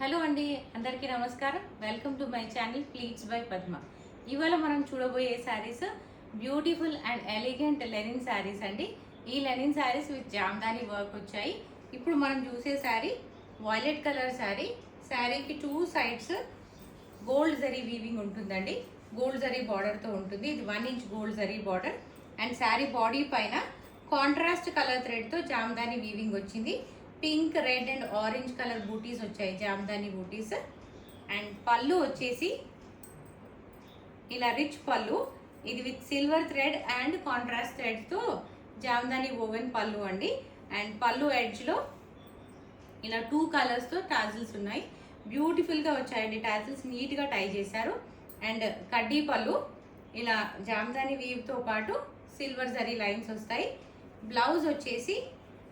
Hello అండి, అందరికీ నమస్కారం. Welcome to my channel pleats by Padma. ఇవాళ మనం చూడబోయే saris beautiful and elegant linen saris అండి. ఈ linen saris with jamdani work వచ్చాయి. ఇప్పుడు మనం చూసే శారీ వైలెట్ కలర్ శారీ. శారీకి two sides gold zari weaving ఉంటుందండి. గోల్డ్ జరీ బార్డర్తో ఉంటుంది. ఇది 1 inch gold zari border. And sari body పైన కాంట్రాస్ట్ కలర్ థ్రెడ్తో జామ్దాని వీవింగ్ వచ్చింది. Pink, red and orange colour బూటీస్ వచ్చాయి, జామ్దాని బూటీస్. అండ్ పళ్ళు వచ్చేసి ఇలా రిచ్ పళ్ళు. ఇది with silver thread and contrast థ్రెడ్తో జామ్దాని ఓవెన్ పళ్ళు అండి. అండ్ పళ్ళు ఎడ్జ్లో ఇలా 2 కలర్స్తో టాజిల్స్ ఉన్నాయి. బ్యూటిఫుల్గా వచ్చాయండి టాజిల్స్, నీట్గా టై చేశారు. అండ్ కడ్డీ పళ్ళు ఇలా జామ్దాని వీవ్తో పాటు సిల్వర్ జరీ లైన్స్ వస్తాయి. బ్లౌజ్ వచ్చేసి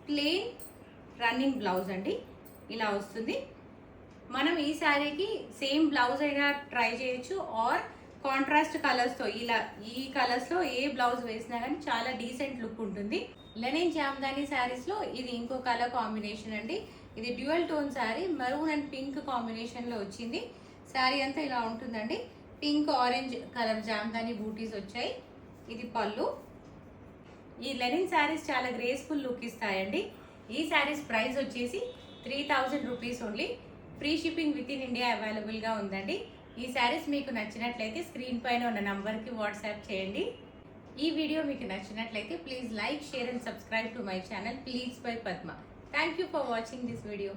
ప్లెయిన్ రన్నింగ్ బ్లౌజ్ అండి, ఇలా వస్తుంది. మనం ఈ శారీకి సేమ్ బ్లౌజ్ అయినా ట్రై చేయొచ్చు, ఆర్ కాంట్రాస్ట్ కలర్స్తో ఇలా ఈ కలర్స్లో ఏ బ్లౌజ్ వేసినా కానీ చాలా డీసెంట్ లుక్ ఉంటుంది. లెనిన్ జామ్దాని శారీస్లో ఇది ఇంకో కలర్ కాంబినేషన్ అండి. ఇది dual tone sari, maroon and pink కాంబినేషన్లో వచ్చింది. శారీ అంతా ఇలా ఉంటుందండి. పింక్ ఆరెంజ్ కలర్ జామ్దాని బూటీస్ వచ్చాయి. ఇది పళ్ళు. ఈ లెనిన్ శారీస్ చాలా గ్రేస్ఫుల్ లుక్ ఇస్తాయండి. ఈ శారీస్ ప్రైస్ వచ్చేసి 3000 rupees only. Free shipping with in India అవైలబుల్గా ఉందండి. ఈ శారీస్ మీకు నచ్చినట్లయితే స్క్రీన్ పైన ఉన్న నంబర్కి వాట్సాప్ చేయండి. ఈ వీడియో మీకు నచ్చినట్లయితే please like, share and subscribe to my channel please by Padma. Thank you for watching this video.